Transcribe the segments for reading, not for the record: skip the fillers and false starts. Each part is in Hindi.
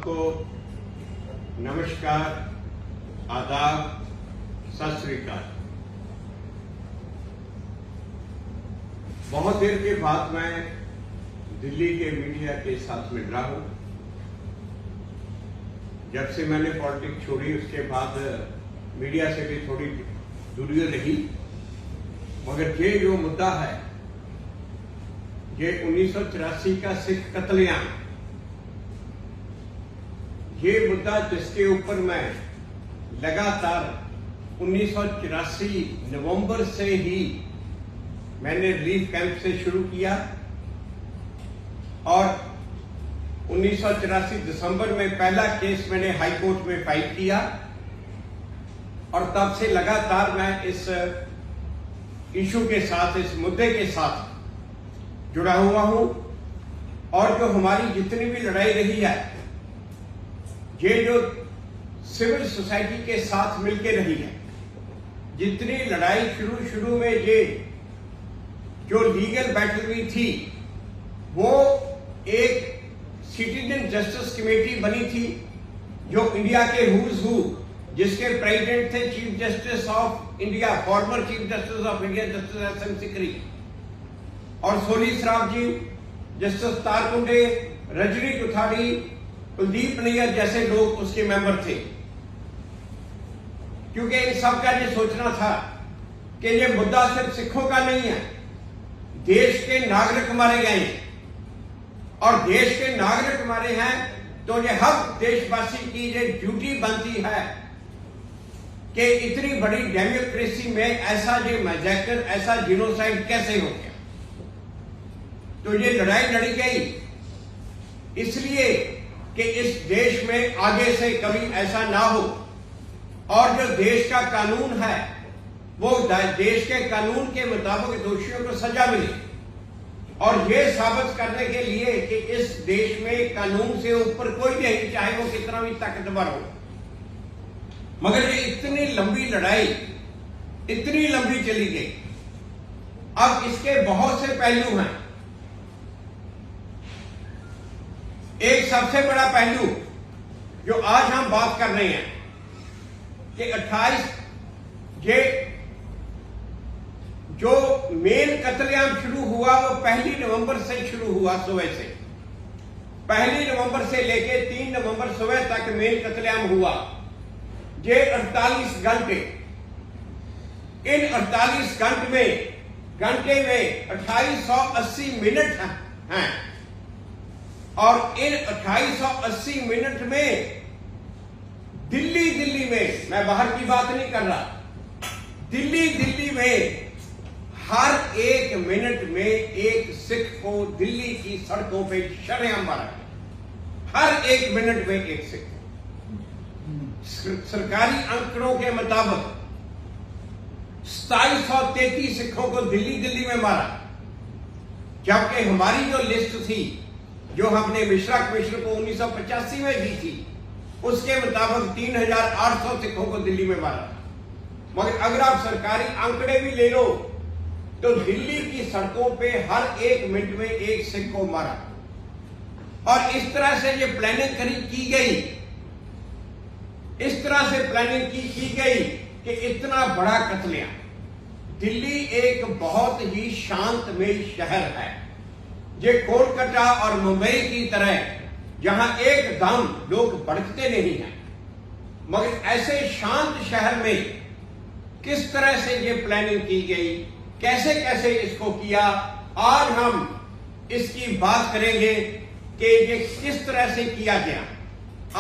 सबको नमस्कार, आदाब, सत श्री अकाल। बहुत देर के बाद मैं दिल्ली के मीडिया के साथ मिल रहा हूं। जब से मैंने पॉलिटिक्स छोड़ी उसके बाद मीडिया से भी थोड़ी दूरी रही, मगर ये जो मुद्दा है, ये 1984 का सिख कत्लेआम, ये मुद्दा जिसके ऊपर मैं लगातार 1984 नवंबर से ही मैंने रिलीफ कैंप से शुरू किया और 1984 दिसंबर में पहला केस मैंने हाई कोर्ट में फाइल किया और तब से लगातार मैं इस इशू के साथ, इस मुद्दे के साथ जुड़ा हुआ हूं। और जो हमारी जितनी भी लड़ाई रही है, ये जो सिविल सोसाइटी के साथ मिलकर रही है, जितनी लड़ाई शुरू में ये जो लीगल बैटल हुई थी, वो एक सिटीजन जस्टिस कमेटी बनी थी जो इंडिया के हुज हू, जिसके प्रेसिडेंट थे chief justice of India, former chief justice of India justice S M Sikri, और सोनी सराफ जी, जस्टिस तारकुंडे, रजनी कुथाड़ी, कुलदीप नैयर जैसे लोग उसके मेंबर थे। क्योंकि इन सब का ये सोचना था कि ये मुद्दा सिर्फ सिखों का नहीं है, देश के नागरिक मारे गए हैं और देश के नागरिक मारे हैं तो ये हर देशवासी की ये ड्यूटी बनती है कि इतनी बड़ी डेमोक्रेसी में ऐसा ये मैसेकर, ऐसा जीनोसाइड कैसे हो गया। तो ये लड़ाई लड़ी गई इसलिए कि इस देश में आगे से कभी ऐसा ना हो और जो देश का कानून है वो देश के कानून के मुताबिक दोषियों को सजा मिले, और ये साबित करने के लिए कि इस देश में कानून से ऊपर कोई नहीं, चाहे वो कितना भी ताकतवर हो। मगर ये इतनी लंबी लड़ाई इतनी लंबी चली गई। अब इसके बहुत से पहलू हैं। एक सबसे बड़ा पहलू जो आज हम बात कर रहे हैं कि 28 ये जो मेन कत्लेआम शुरू हुआ वो 1 नवंबर से शुरू हुआ, सुबह से 1 नवंबर से लेके 3 नवंबर सुबह तक मेन कत्लेआम हुआ। ये 48 घंटे, इन 48 घंटे में 2880 मिनट हैं और इन 2880 मिनट में दिल्ली में, मैं बाहर की बात नहीं कर रहा, दिल्ली में हर एक मिनट में एक सिख को दिल्ली की सड़कों पे शरेआम मारा गया। हर एक मिनट में एक सिख। सरकारी आंकड़ों के मुताबिक 2733 सिखों को दिल्ली में मारा, जबकि हमारी जो लिस्ट थी जो हमने मिश्रा कमिश्नर को 1985 में दी थी, उसके मुताबिक 3800 सिखों को दिल्ली में मारा। मगर अगर आप सरकारी आंकड़े भी ले लो तो दिल्ली की सड़कों पे हर एक मिनट में एक सिख को मारा। और इस तरह से ये प्लानिंग की गई, इस तरह से प्लानिंग की गई कि इतना बड़ा कत्लेआम। दिल्ली एक बहुत ही शांतमय शहर है, ये कोलकाता और मुंबई की तरह जहां एकदम लोग भड़कते नहीं हैं। मगर ऐसे शांत शहर में किस तरह से ये प्लानिंग की गई, कैसे कैसे इसको किया, आज हम इसकी बात करेंगे कि ये किस तरह से किया गया।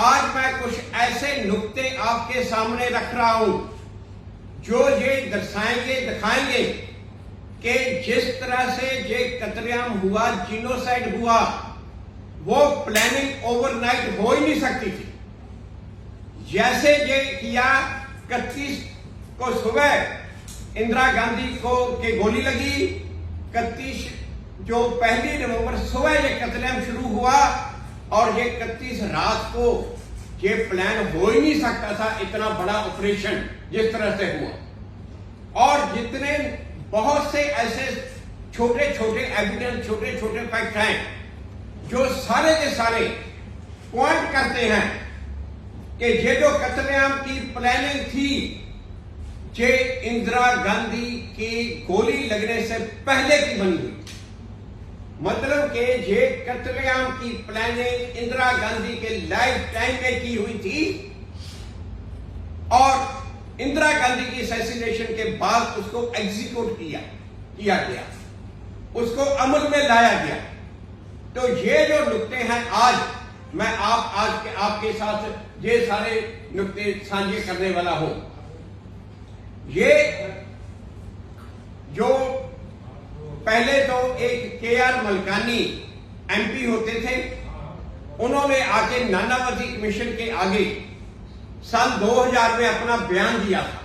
आज मैं कुछ ऐसे नुक्ते आपके सामने रख रहा हूं जो ये दर्शाएंगे, दिखाएंगे कि जिस तरह से ये कत्लेआम हुआ, जीनोसाइड हुआ, वो प्लानिंग ओवरनाइट हो ही नहीं सकती थी। जैसे ये किया, 31 को सुबह इंदिरा गांधी को के गोली लगी, 31 जो 1 नवंबर सुबह ये कत्लेआम शुरू हुआ और ये 31 रात को ये प्लान हो ही नहीं सकता था, इतना बड़ा ऑपरेशन जिस तरह से हुआ। और जितने बहुत से ऐसे छोटे छोटे एविडेंस, छोटे छोटे फैक्ट हैं जो सारे के सारे पॉइंट करते हैं कि ये जो कत्लेआम की प्लानिंग थी, ये इंदिरा गांधी की गोली लगने से पहले की बनी हुई थी। मतलब कि ये कत्लेआम की प्लानिंग इंदिरा गांधी के लाइफ टाइम में की हुई थी और इंदिरा गांधी की असैसिनेशन के बाद उसको एग्जीक्यूट किया गया, उसको अमल में लाया गया। तो ये जो नुक्ते हैं, आज मैं आपके साथ ये सारे नुक्ते साझे करने वाला हूं। ये जो पहले तो एक के.आर. मलकानी एमपी होते थे, उन्होंने आके नानावती कमीशन के आगे साल 2000 में अपना बयान दिया था।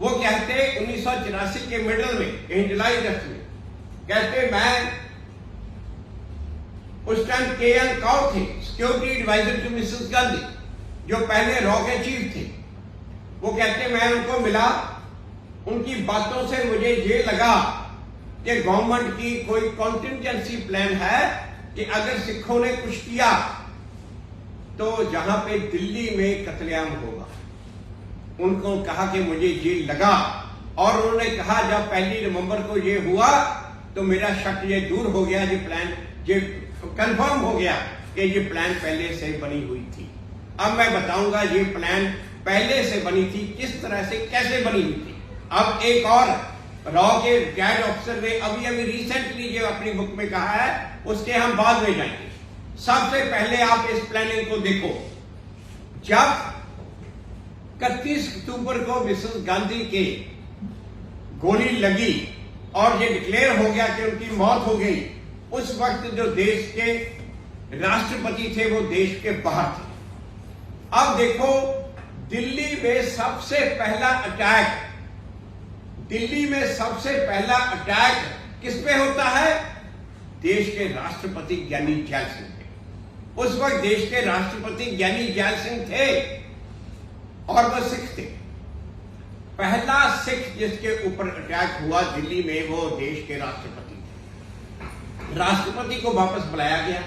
वो कहते 1984 के मिडल में, जुलाई 10 में कहते, मैं उस टाइम के.एल. कौर थे, security adviser to Mrs Gandhi, जो पहले रॉ के चीफ थे। वो कहते मैं उनको मिला, उनकी बातों से मुझे ये लगा कि गवर्नमेंट की कोई कॉन्टिजेंसी प्लान है कि अगर सिखों ने कुछ किया तो जहां पे दिल्ली में कत्लेआम होगा। उनको कहा कि मुझे ये लगा, और उन्होंने कहा जब 1 नवंबर को ये हुआ तो मेरा शक ये दूर हो गया, ये प्लान ये कंफर्म हो गया कि ये प्लान पहले से बनी हुई थी। अब मैं बताऊंगा ये प्लान पहले से बनी थी, किस तरह से, कैसे बनी हुई थी। अब एक और रॉ के रिटायर्ड ऑफिसर ने अभी रिसेंटली जो अपनी बुक में कहा है, उसके हम बाद में जाएंगे। सबसे पहले आप इस प्लानिंग को देखो। जब 31 अक्टूबर को मिसेस गांधी के गोली लगी और ये डिक्लेयर हो गया कि उनकी मौत हो गई, उस वक्त जो देश के राष्ट्रपति थे वो देश के बाहर थे। अब देखो, दिल्ली में सबसे पहला अटैक किस पे होता है? देश के राष्ट्रपति ज्ञानी जैल सिंह पे। उस वक्त देश के राष्ट्रपति ज्ञानी जैल सिंह थे और वो सिख थे। पहला सिख जिसके ऊपर अटैक हुआ दिल्ली में, वो देश के राष्ट्रपति थे। राष्ट्रपति को वापस बुलाया गया।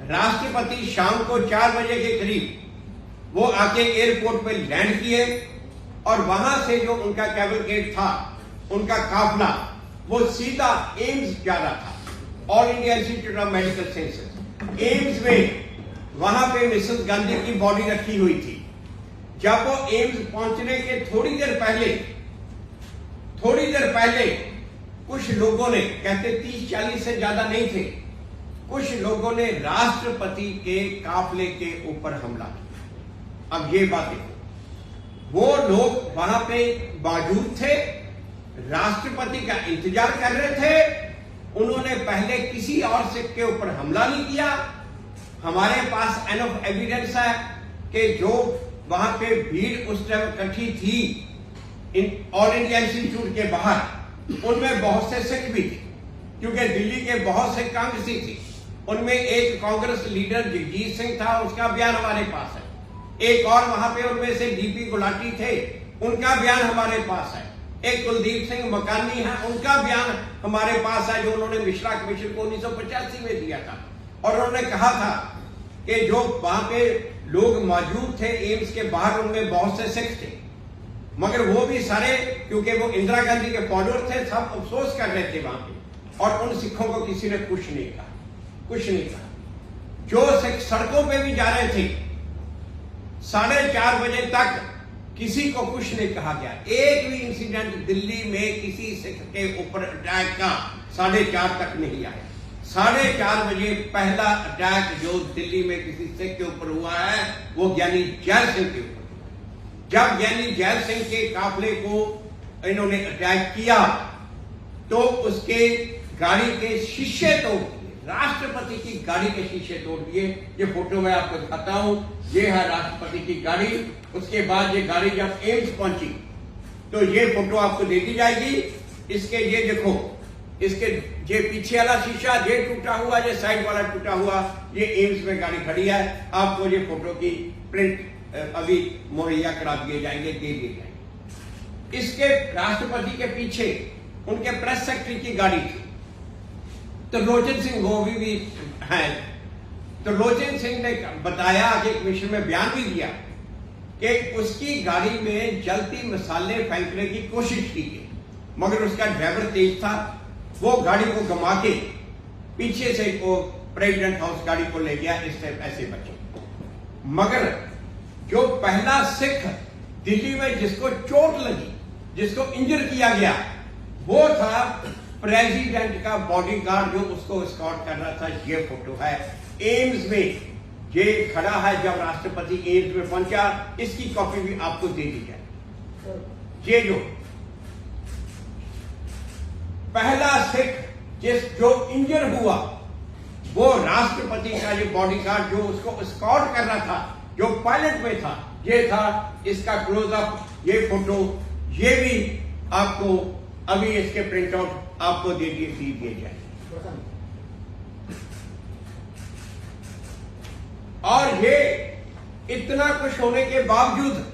राष्ट्रपति शाम को 4 बजे के करीब वो आके एयरपोर्ट पे लैंड किए और वहां से जो उनका कैवलकेड था, उनका काफला, वो सीधा एम्स जा रहा था, all India institute of medical sciences. AIIMS में वहां पे मिसेस गांधी की बॉडी रखी हुई थी। जब वो एम्स पहुंचने के थोड़ी देर पहले कुछ लोगों ने, कहते 30-40 से ज्यादा नहीं थे, कुछ लोगों ने राष्ट्रपति के काफले के ऊपर हमला किया। अब ये बात देखो, वो लोग वहां पे मौजूद थे, राष्ट्रपति का इंतजार कर रहे थे। उन्होंने पहले किसी और सिख के ऊपर हमला नहीं किया। हमारे पास एनफ एविडेंस है कि जो वहां पे भीड़ उस टाइम इकट्ठी थी ऑल इंडिया इंस्टीट्यूट के बाहर, उनमें बहुत से सिख भी थे, क्योंकि दिल्ली के बहुत से कांग्रेसी थे। उनमें एक कांग्रेस लीडर जगजीत सिंह था, उसका बयान हमारे पास है। एक और वहां पे उनमें से डीपी गुलाटी थे, उनका बयान हमारे पास है। एक कुलदीप सिंह मकानी है, उनका बयान हमारे पास है, जो उन्होंने मिश्रा कमीशन को 1985 में दिया था। और उन्होंने कहा था कि जो वहां पे लोग मौजूद थे एम्स के बाहर, उनमें बहुत से सिख थे, मगर वो भी सारे, क्योंकि वो इंदिरा गांधी के फॉलोअर थे, सब अफसोस कर रहे थे वहां पे। और उन सिखों को किसी ने कुछ नहीं कहा। जो सिख सड़कों पे भी जा रहे थे, 4:30 बजे तक किसी को कुछ नहीं कहा गया। एक भी इंसिडेंट दिल्ली में किसी सिख के ऊपर अटैक का 4:30 तक नहीं आया। 4:30 बजे पहला अटैक जो दिल्ली में किसी सिख के ऊपर हुआ है, वो ज्ञानी जैल सिंह के ऊपर। जब ज्ञानी जैल सिंह के काफले को इन्होंने अटैक किया तो उसके गाड़ी के शीशे तोड़ दिए, राष्ट्रपति की गाड़ी के शीशे तोड़ दिए। ये फोटो मैं आपको दिखाता हूं, ये है राष्ट्रपति की गाड़ी। उसके बाद ये गाड़ी जब एम्स पहुंची तो ये फोटो आपको दे दी जाएगी। इसके ये देखो, इसके ये पीछे वाला शीशा ये टूटा हुआ, ये साइड वाला टूटा हुआ, ये एम्स में गाड़ी खड़ी है। आपको ये फोटो की प्रिंट अभी मुहैया करा दिए जाएंगे, दे दिए जाएंगे। इसके राष्ट्रपति के पीछे उनके प्रेस सेक्रेटरी की गाड़ी थी, तो लोचन सिंह गोवी भी है। तो लोचन सिंह ने बताया कि कमीशन में बयान भी दिया कि उसकी गाड़ी में जलती मसाले फेंकने की कोशिश की गई, मगर उसका ड्राइवर तेज था, वो गाड़ी को घुमा के पीछे से वो प्रेसिडेंट हाउस गाड़ी को ले गया, इससे ऐसे बचे। मगर जो पहला सिख दिल्ली में जिसको चोट लगी, जिसको इंजर किया गया, वो था प्रेसिडेंट का बॉडीगार्ड जो उसको एस्कॉर्ट कर रहा था। ये फोटो है एम्स में, ये खड़ा है जब राष्ट्रपति एम्स में पहुंचा। इसकी कॉपी भी आपको दे दी जाए। ये जो पहला सिख जो इंजर हुआ, वो राष्ट्रपति का ये बॉडीगार्ड जो उसको एस्कॉर्ट कर रहा था, जो पायलट में था, ये था। इसका क्लोजअप, ये फोटो, ये भी आपको अभी इसके प्रिंट आउट आपको दे दिए जाए। और ये इतना कुछ होने के बावजूद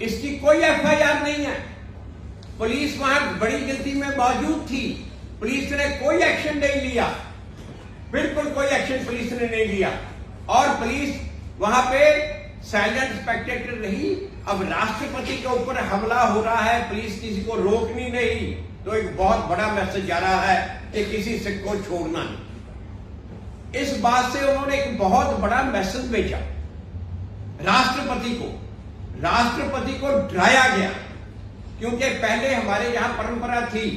इसकी कोई एफआईआर नहीं है। पुलिस वहां बड़ी गिनती में मौजूद थी, पुलिस ने कोई एक्शन नहीं लिया, बिल्कुल कोई एक्शन पुलिस ने नहीं लिया। और पुलिस वहां पे साइलेंट स्पेक्टेटर रही। अब राष्ट्रपति के ऊपर हमला हो रहा है, पुलिस किसी को रोकनी नहीं, तो एक बहुत बड़ा मैसेज जा रहा है कि किसी सिख को छोड़ना नहीं। इस बात से उन्होंने एक बहुत बड़ा मैसेज भेजा राष्ट्रपति को डराया गया। क्योंकि पहले हमारे यहां परंपरा थी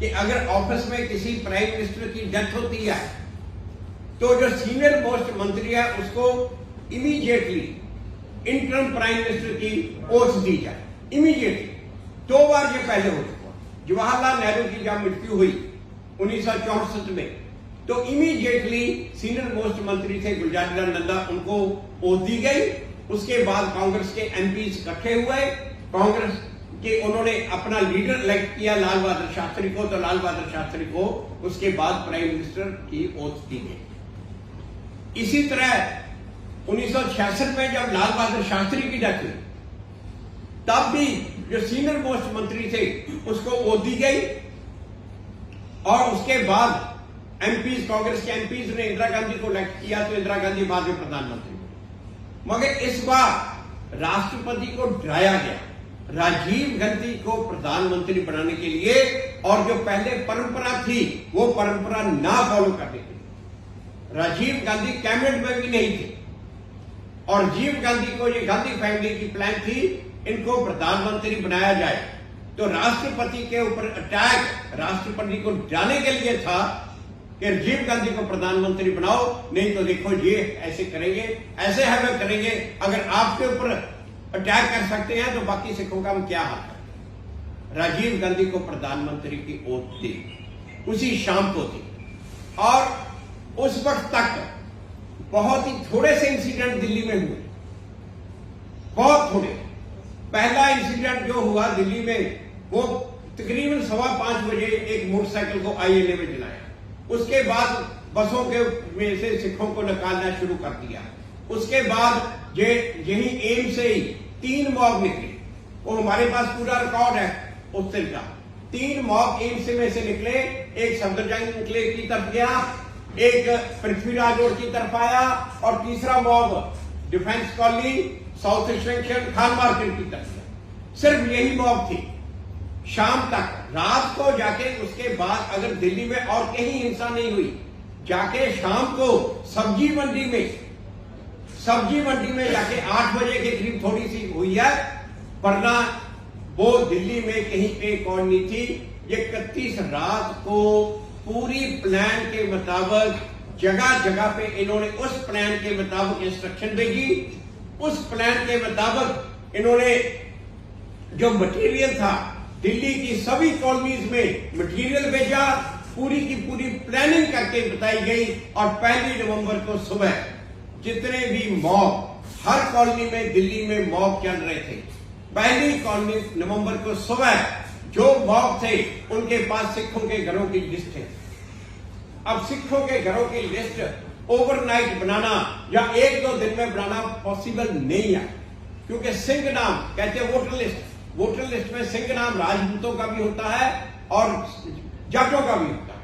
कि अगर ऑफिस में किसी प्राइम मिनिस्टर की डेथ होती है तो जो सीनियर मोस्ट मंत्री है उसको इमीडिएटली इंटरिम प्राइम मिनिस्टर की ओथ दी जाए, इमीडिएटली। 2 बार ये पहले हो चुका। जवाहरलाल नेहरू की जब मृत्यु हुई 1964 में, तो इमीडिएटली सीनियर मोस्ट मंत्री थे गुलजारीलाल नंदा, उनको ओथ दी गई। उसके बाद कांग्रेस के एमपी इकट्ठे हुए, कांग्रेस के उन्होंने अपना लीडर इलेक्ट किया लाल बहादुर शास्त्री को, तो लाल बहादुर शास्त्री को उसके बाद प्राइम मिनिस्टर की ओथ दी गई। इसी तरह 1966 में जब लाल बहादुर शास्त्री की डेथ हुई, तब भी जो सीनियर मोस्ट मंत्री थे उसको ओथ दी गई। और उसके बाद एमपीज, कांग्रेस के एमपीज ने इंदिरा गांधी को इलेक्ट किया, तो इंदिरा गांधी बाद में प्रधानमंत्री। मगर इस बार राष्ट्रपति को डराया गया राजीव गांधी को प्रधानमंत्री बनाने के लिए, और जो पहले परंपरा थी वो परंपरा ना फॉलो करने के लिए। राजीव गांधी कैबिनेट में भी नहीं थे, और राजीव गांधी को, ये गांधी फैमिली की प्लान थी, इनको प्रधानमंत्री बनाया जाए। तो राष्ट्रपति के ऊपर अटैक राष्ट्रपति को डराने के लिए था कि राजीव गांधी को प्रधानमंत्री बनाओ, नहीं तो देखो ये ऐसे करेंगे, ऐसे हमें करेंगे। अगर आपके ऊपर अटैक कर सकते हैं तो बाकी सिखों का हम क्या हाल है। राजीव गांधी को प्रधानमंत्री की ओथ दी, उसी शाम को थी। और उस वक्त तक बहुत ही थोड़े से इंसिडेंट दिल्ली में हुए, बहुत थोड़े। पहला इंसिडेंट जो हुआ दिल्ली में, वो तकरीबन 5:15 बजे एक मोटरसाइकिल को आईएनए में जलाया। उसके बाद बसों के में से सिखों को निकालना शुरू कर दिया। उसके बाद यही एम्स से ही 3 मॉब निकले, वो हमारे पास पूरा रिकॉर्ड है उस दिन का। 3 मॉब एम्स में से निकले, एक सफदरजंग निकले की तरफ गया, एक पृथ्वीराज रोड की तरफ आया, और तीसरा mob defence colony, south extension, Khan market की तरफ गया। सिर्फ यही मॉब थी शाम तक। रात को जाके उसके बाद अगर दिल्ली में और कहीं हिंसा नहीं हुई, जाके शाम को सब्जी मंडी में जाके 8 बजे के करीब थोड़ी सी हुई है, वरना वो दिल्ली में कहीं एक और नहीं थी। ये 31 रात को पूरी प्लान के मुताबिक जगह जगह पे इन्होंने उस प्लान के मुताबिक इंस्ट्रक्शन भेजी। उस प्लान के मुताबिक इन्होंने जो मटेरियल था दिल्ली की सभी कॉलोनीज में मटेरियल भेजा, पूरी की पूरी प्लानिंग करके बताई गई। और 1 नवंबर को सुबह जितने भी मॉब, हर कॉलोनी में दिल्ली में मॉब चल रहे थे, 1 नवंबर को सुबह जो मॉब थे उनके पास सिखों के घरों की लिस्ट है। अब सिखों के घरों की लिस्ट ओवरनाइट बनाना या 1-2 दिन में बनाना पॉसिबल नहीं है, क्योंकि सिंह नाम कहते हैं वोटर लिस्ट में सिंह नाम राजपूतों का भी होता है और जाटों का भी होता है।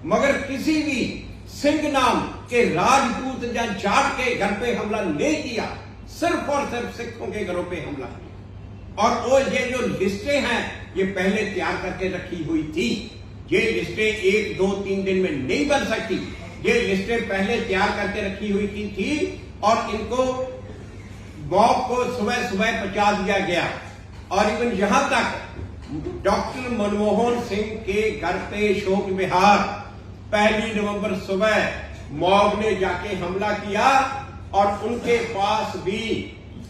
मगर किसी भी सिंह नाम के राजपूत या जाट के घर पे हमला नहीं किया, सिर्फ और सिर्फ सिखों के घरों पे हमला किया। और वो ये जो लिस्टें हैं ये पहले तैयार करके रखी हुई थी। ये लिस्टें 1, 2, 3 दिन में नहीं बन सकती। ये लिस्टें पहले तैयार करके रखी हुई थी और इनको मॉब को सुबह सुबह पहुंचा दिया गया। और इवन यहां तक डॉक्टर मनमोहन सिंह के घर पे शोक विहार 1 नवंबर सुबह मॉब ने जाके हमला किया और उनके पास भी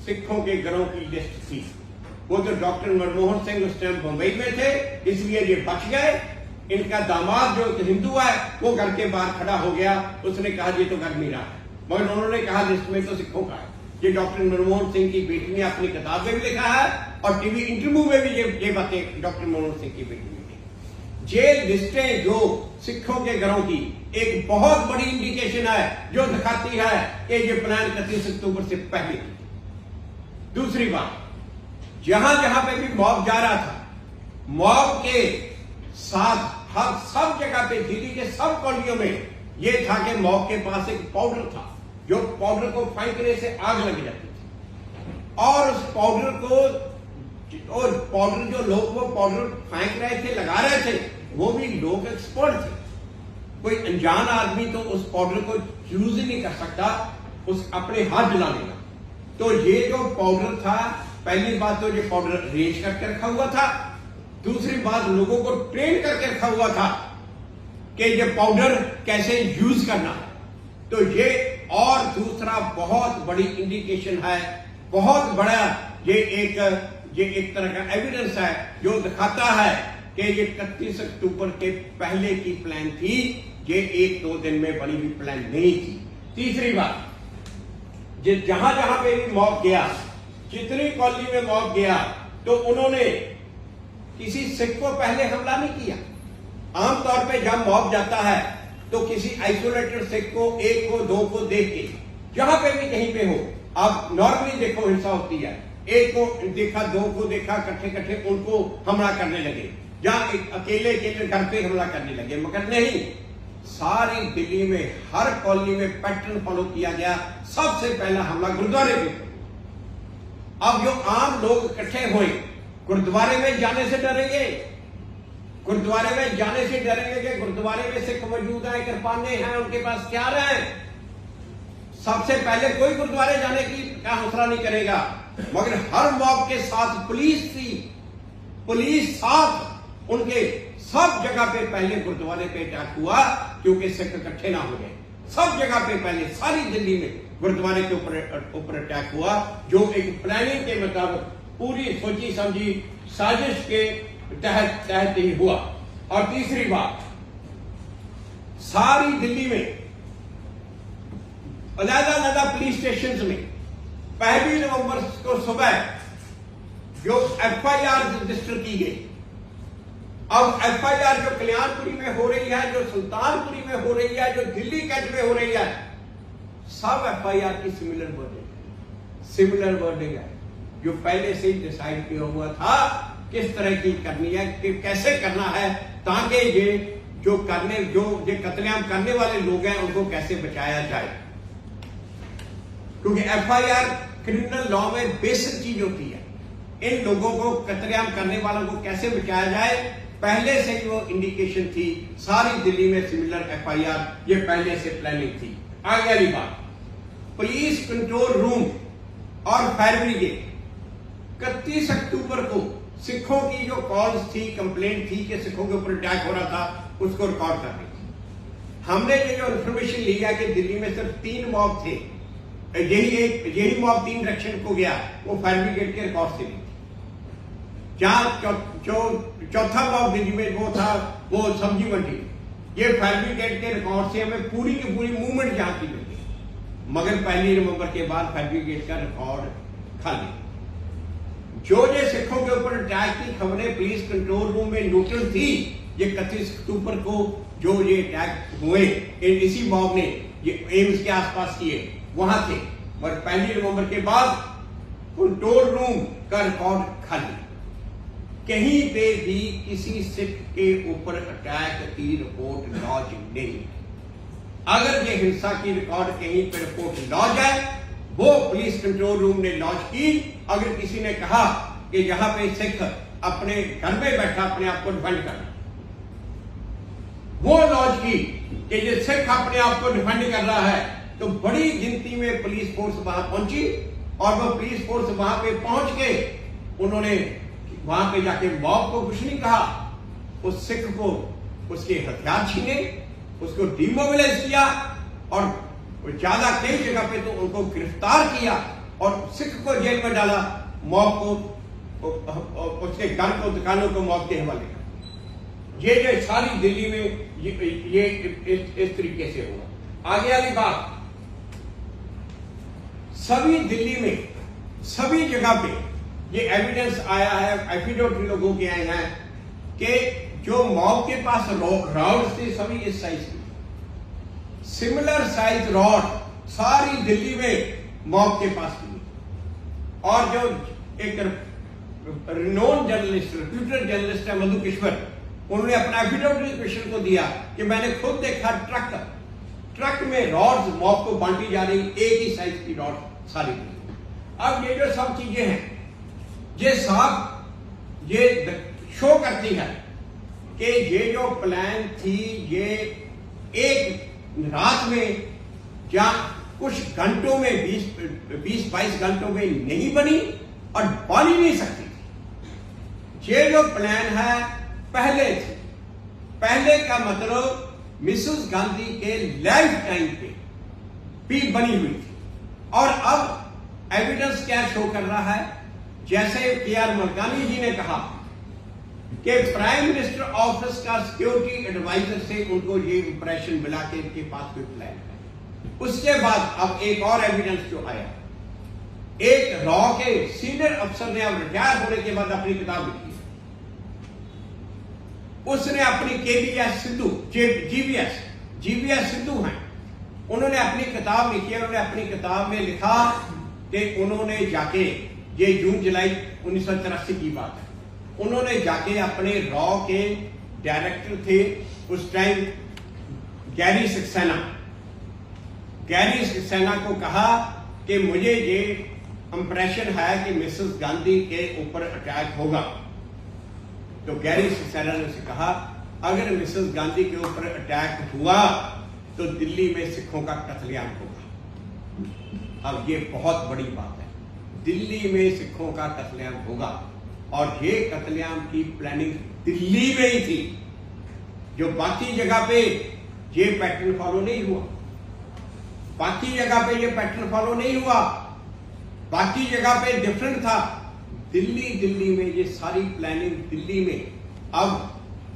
सिखों के घरों की लिस्ट थी। वो तो डॉक्टर मनमोहन सिंह उस टाइम मुंबई में थे, इसलिए ये बच गए। इनका दामाद जो हिंदू है वो घर के बाहर खड़ा हो गया, उसने कहा ये तो घर मेरा है, मगर उन्होंने कहा लिस्ट में तो सिखों का है। ये डॉक्टर मनमोहन सिंह की बेटी ने अपनी किताब में भी लिखा है और टीवी इंटरव्यू में भी ये बातें डॉक्टर मनमोहन सिंह की बेटी ने। ये लिस्टें जो सिखों के घरों की एक बहुत बड़ी इंडिकेशन है जो दिखाती है कि ये प्लान 31 अक्टूबर से पहले थी। दूसरी बात, जहां जहां पे भी मॉब जा रहा था, मॉब के साथ हर सब जगह पे दिल्ली के सब कॉलोनियों में ये था कि मॉब के पास एक पाउडर था जो पाउडर को फेंकने से आग लग जाती थी। और उस पाउडर को जो लोग वो पाउडर फेंक रहे थे, लगा रहे थे, वो भी लोग एक्सपर्ट थे। कोई अनजान आदमी तो उस पाउडर को यूज ही नहीं कर सकता, उस अपने हाथ जला लेगा। तो ये जो पाउडर था, पहली बात तो ये पाउडर अरेंज करके रखा हुआ था। दूसरी बात, लोगों को ट्रेन करके रखा हुआ था कि ये पाउडर कैसे यूज करना है। तो ये और दूसरा बहुत बड़ी इंडिकेशन है, बहुत बड़ा ये एक तरह का एविडेंस है जो दिखाता है कि ये 31 अक्टूबर के पहले की प्लान थी, ये 1-2 दिन में बनी हुई प्लान नहीं थी। तीसरी बात, जहां जहां पे भी मॉब गया, जितनी कॉलोनी में मॉब गया, तो उन्होंने किसी सिख को पहले हमला नहीं किया। आमतौर पे जब मॉब जाता है तो किसी आइसोलेटेड सिख को, 1 को, 2 को देख के, जहां पे भी कहीं पे हो, आप नॉर्मली देखो हिंसा होती है, 1 को देखा, 2 को देखा, इकट्ठे उनको हमला करने लगे, या अकेले घर पे हमला करने लगे। मगर नहीं, सारी दिल्ली में हर कॉलोनी में पैटर्न फॉलो किया गया। सबसे पहला हमला गुरुद्वारे पे। अब जो आम लोग इकट्ठे हुए, गुरुद्वारे में जाने से डरेंगे, गुरुद्वारे में जाने से डरेंगे कि गुरुद्वारे में सिख मौजूद है, कृपाने हैं, उनके पास क्या रहे। सबसे पहले कोई गुरुद्वारे जाने का हौसला नहीं करेगा। मगर हर मॉब के साथ पुलिस थी, पुलिस साथ उनके सब जगह पे पहले गुरुद्वारे पे अटैक हुआ, क्योंकि सिख इकट्ठे ना हो गए। सब जगह पे पहले सारी दिल्ली में गुरुद्वारे के ऊपर अटैक हुआ, जो एक प्लानिंग के मुताबिक पूरी सोची समझी साजिश के तहत ही हुआ। और तीसरी बात, सारी दिल्ली में अलग-अलग पुलिस स्टेशन में 1 नवंबर को सुबह जो FIR रजिस्टर की गई। अब FIR जो कल्याणपुरी में हो रही है, जो सुल्तानपुरी में हो रही है, जो दिल्ली कैंट में हो रही है, सब FIR की सिमिलर वर्डिंग है, जो पहले से ही डिसाइड किया हुआ था किस तरह की करनी है, कि कैसे करना है, ताकि ये जो कत्लेआम करने वाले लोग हैं उनको कैसे बचाया जाए। क्योंकि FIR क्रिमिनल लॉ में बेसिक चीज होती है, इन लोगों को कत्लेआम करने वालों को कैसे बचाया जाए, पहले से ही वो इंडिकेशन थी। सारी दिल्ली में सिमिलर FIR, ये पहले से प्लानिंग थी। आगे वाली बात, पुलिस कंट्रोल रूम और फायर ब्रिगेड 31 अक्टूबर को सिखों की जो कॉल्स थी, कंप्लेंट थी कि सिखों के ऊपर अटैक हो रहा था, उसको रिकॉर्ड कर रही थी। हमने ये जो इन्फॉर्मेशन ली है कि दिल्ली में सिर्फ 3 मॉब थे, यही मॉब 3 डायरेक्शन को गया, वो फायर ब्रिगेड के रिकॉर्ड से ली थी। जहां चौथा मॉब दिल्ली में वो था, वो सब्जी मंडी, ये फायर ब्रिगेड के रिकॉर्ड से हमें पूरी की पूरी मूवमेंट जहां की मिली। मगर 1 नवंबर के बाद फायर ब्रिगेड का रिकॉर्ड खाली। जो सिखों के ऊपर अटैक की खबरें पुलिस कंट्रोल रूम में नोटिस थी, ये 31 अक्टूबर को जो ये अटैक हुए, इसी मॉब ने ये एम्स के आसपास किए, वहां थे। और 1 नवंबर के बाद कंट्रोल रूम का रिकॉर्ड खाली, कहीं पे भी किसी सिख के ऊपर अटैक की रिपोर्ट लॉन्च नहीं। अगर ये हिंसा की रिकॉर्ड कहीं पर रिपोर्ट लॉन्च है, वो पुलिस कंट्रोल रूम ने लॉन्च की। अगर किसी ने कहा कि यहां पे सिख अपने घर में बैठा अपने आप को डिफेंड कर, वो लॉन्च की कि ये सिख अपने आप को डिफेंड कर रहा है, तो बड़ी गिनती में पुलिस फोर्स वहां पहुंची और वो पुलिस फोर्स वहां पे पहुंच के उन्होंने वहां पे जाके मॉब को कुछ नहीं कहा, उस सिख को उसके हथियार छीने, उसको डिमोबिलाइज किया और ज्यादा कई जगह पे तो उनको गिरफ्तार किया और सिख को जेल में डाला, मॉब को उसके घर को दुकानों को मॉब के हवाले कर। ये सारी दिल्ली में ये इस तरीके से हुआ। आगे वाली बात, सभी दिल्ली में सभी जगह पे ये एविडेंस आया है, एफिडेविट लोगों के आए हैं कि जो मॉब के पास रॉड थे सभी इस साइज के, सिमिलर साइज रॉड सारी दिल्ली में मॉब के पास थी। और जो एक रिनोन जर्नलिस्ट, रिप्यूटेड जर्नलिस्ट है मधु किश्वर, उन्होंने अपना एफिडेविट पेशेंट को दिया कि मैंने खुद देखा ट्रक में रॉड्स मॉब को बांटी जा रही, एक ही साइज की रॉड सारी। अब ये जो सब चीजें हैं ये सब ये शो करती है कि ये जो प्लान थी ये एक रात में या कुछ घंटों में 20-22 घंटों में नहीं बनी और बन ही नहीं सकती थी। ये जो प्लान है पहले थी, पहले का मतलब मिसेस गांधी के लाइफ टाइम पे भी बनी हुई थी। और अब एविडेंस क्या शो कर रहा है, जैसे के.आर. मरकानी जी ने कहा कि प्राइम मिनिस्टर ऑफिस का सिक्योरिटी एडवाइजर से उनको ये इंप्रेशन मिला के इनके पास कोई प्लान है। उसके बाद अब एक और एविडेंस जो आया, एक रॉ के सीनियर अफसर ने अब रिटायर होने के बाद अपनी किताब लिखी, उसने अपनी केबीएस सिद्धू, जीवीएस सिद्धू हैं, उन्होंने अपनी किताब लिखी है। उन्होंने अपनी किताब में लिखा कि उन्होंने जाके, ये जून जुलाई 1984 की बात है, उन्होंने जाके अपने रॉ के डायरेक्टर थे उस टाइम गैरी सक्सेना को कहा कि मुझे ये इंप्रेशन है कि मिसेस गांधी के ऊपर अटैक होगा। तो गैरी सक्सेना ने उसे कहा अगर मिसेस गांधी के ऊपर अटैक हुआ तो दिल्ली में सिखों का कत्लेआम होगा। अब ये बहुत बड़ी बात है, दिल्ली में सिखों का कत्लेआम होगा और ये कत्लेआम की प्लानिंग दिल्ली में ही थी। जो बाकी जगह पे ये पैटर्न फॉलो नहीं हुआ, बाकी जगह पे ये पैटर्न फॉलो नहीं हुआ, बाकी जगह पे डिफरेंट था। दिल्ली में ये सारी प्लानिंग दिल्ली में। अब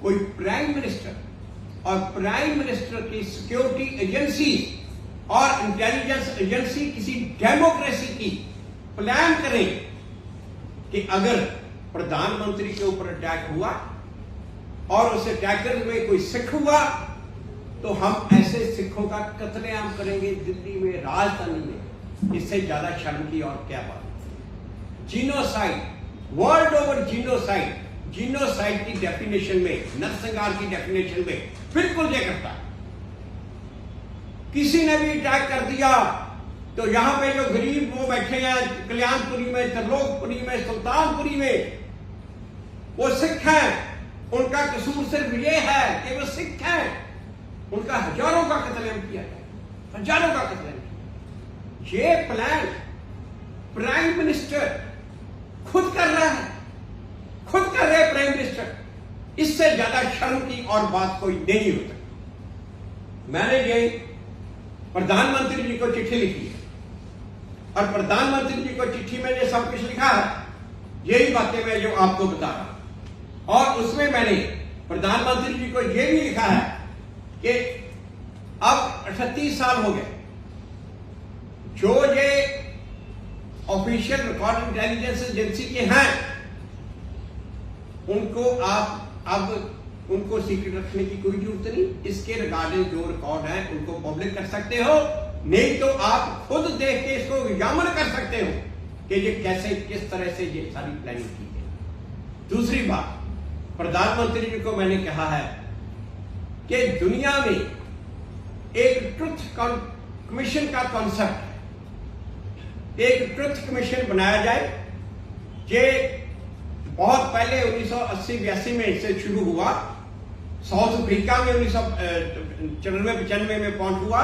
कोई प्राइम मिनिस्टर और प्राइम मिनिस्टर की सिक्योरिटी एजेंसी और इंटेलिजेंस एजेंसी किसी डेमोक्रेसी की प्लान करें कि अगर प्रधानमंत्री के ऊपर अटैक हुआ और उस अटैकर में कोई सिख हुआ तो हम ऐसे सिखों का कत्लेआम करेंगे दिल्ली में, राजधानी में। इससे ज्यादा शर्म की और क्या बात। Genocide, world over genocide, genocide की डेफिनेशन में, नरसंहार की डेफिनेशन में बिल्कुल ये करता है। किसी ने भी अटैक कर दिया तो यहां पे जो गरीब वो बैठे हैं कल्याणपुरी में, त्रिलोकपुरी में, सुल्तानपुरी में, वो सिख हैं, उनका कसूर सिर्फ ये है कि वो सिख हैं। उनका हजारों का कत्लेआम किया गया, हजारों का कत्लेआम किया। ये प्लान प्राइम मिनिस्टर खुद कर रहा है, खुद कर रहे प्राइम मिनिस्टर। इससे ज्यादा शर्म की और बात कोई नहीं हो सकती। मैंने ये प्रधानमंत्री जी को चिट्ठी लिखी है और प्रधानमंत्री जी को चिट्ठी में ये सब कुछ लिखा है, यही बातें मैं जो आपको बता रहा हूं। और उसमें मैंने प्रधानमंत्री जी को यह भी लिखा है कि अब 38 साल हो गए, जो ये ऑफिशियल रिकॉर्ड इंटेलिजेंस एजेंसी के हैं उनको आप अब उनको सीक्रेट रखने की कोई जरूरत नहीं। इसके रिगार्डिंग जो रिकॉर्ड है उनको पब्लिक कर सकते हो, नहीं तो आप खुद देख के इसको एग्जामिन कर सकते हो कि ये कैसे, किस तरह से ये सारी प्लानिंग की है। दूसरी बात, प्रधानमंत्री जी को मैंने कहा है कि दुनिया में एक ट्रुथ कमीशन का कॉन्सेप्ट है। एक ट्रुथ कमीशन बनाया जाए। ये बहुत पहले 1980-82 में इससे शुरू हुआ। साउथ अफ्रीका में 1994-95 में पॉइंट हुआ।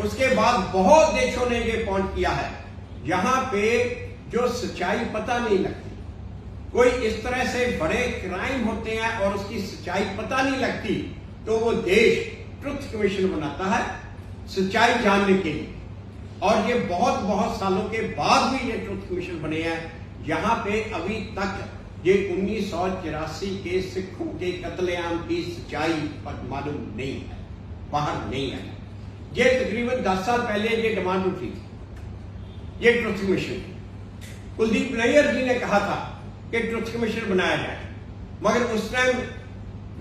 उसके बाद बहुत देशों ने ये पॉइंट किया है जहां पे जो सच्चाई पता नहीं लगती। कोई इस तरह से बड़े क्राइम होते हैं और उसकी सच्चाई पता नहीं लगती, तो वो देश ट्रुथ कमीशन बनाता है सच्चाई जानने के लिए। और ये बहुत सालों के बाद भी ये ट्रुथ कमीशन बने हैं, जहां पे अभी तक ये 1984 के सिखों के कत्लेआम की सच्चाई पर मालूम नहीं है, बाहर नहीं है। ये तकरीबन 10 साल पहले ये डिमांड उठी थी, ये ट्रुथ कमीशन। कुलदीप नैयर जी ने कहा था कि ट्रुथ कमीशन बनाया जाए, मगर उस टाइम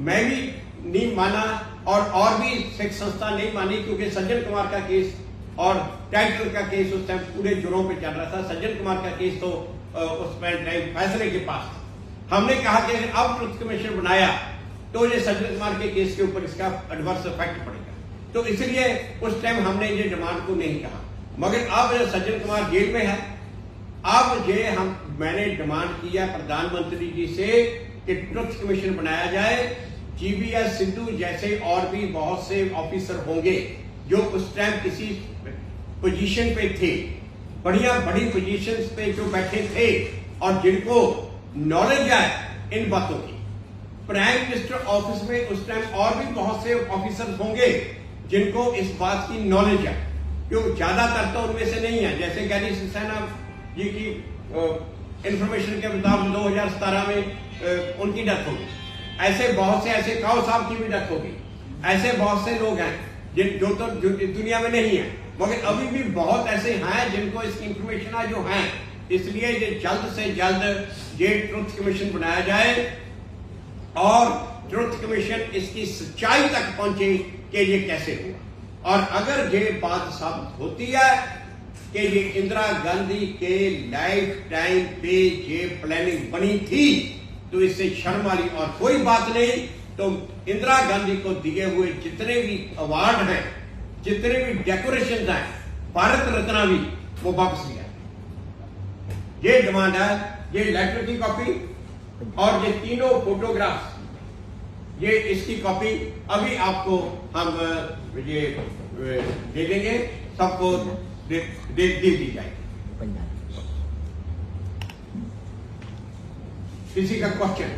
मैं भी नहीं माना और भी सिख संस्था नहीं मानी, क्योंकि सज्जन कुमार का केस और टाइटल का केस उस टाइम पूरे जोरों पे चल रहा था। सज्जन कुमार का केस तो उस टाइम फैसले के पास था। हमने कहा कि अगर अब ट्रुथ कमीशन बनाया तो ये सज्जन कुमार के केस के ऊपर इसका एडवर्स इफेक्ट पड़ेगा, तो इसलिए उस टाइम हमने ये डिमांड को नहीं कहा। मगर अब सज्जन कुमार जेल में है, अब ये मैंने डिमांड किया प्रधानमंत्री जी से कि ट्रुथ कमीशन बनाया जाए। जीवीएस सिद्धू जैसे और भी बहुत से ऑफिसर होंगे जो उस टाइम किसी पोजीशन पे थे, बड़ी पोजीशंस पे जो बैठे थे और जिनको नॉलेज है इन बातों की। प्राइम मिनिस्टर ऑफिस में उस टाइम और भी बहुत से ऑफिसर्स होंगे जिनको इस बात की नॉलेज है, क्यों ज्यादातर तो उनमें से नहीं है। जैसे गैरी सिंह जी की इंफॉर्मेशन के मुताबिक 2017 में उनकी डेथ होगी। ऐसे बहुत से, ऐसे काऊ साहब की भी डेथ होगी। ऐसे बहुत से लोग हैं जो दुनिया में नहीं है, मगर अभी भी बहुत ऐसे हैं जिनको इसकी इंफॉर्मेशन जो है। इसलिए ये जल्द से जल्द ये ट्रुथ कमीशन बनाया जाए और ट्रुथ कमीशन इसकी सच्चाई तक पहुंचे कि ये कैसे हुआ। और अगर ये बात साबित होती है कि ये इंदिरा गांधी के लाइफ टाइम पे ये प्लानिंग बनी थी, तो इससे शर्म वाली और कोई बात नहीं। तो इंदिरा गांधी को दिए हुए जितने भी अवार्ड हैं, जितने भी डेकोरेशन हैं, भारत रत्न भी वो वापस लिया। ये डिमांड है। ये लेटर की कॉपी और ये तीनों फोटोग्राफ्स, ये इसकी कॉपी अभी आपको हम ये दे देंगे, सबको दे दी जाएगी। किसी का क्वेश्चन?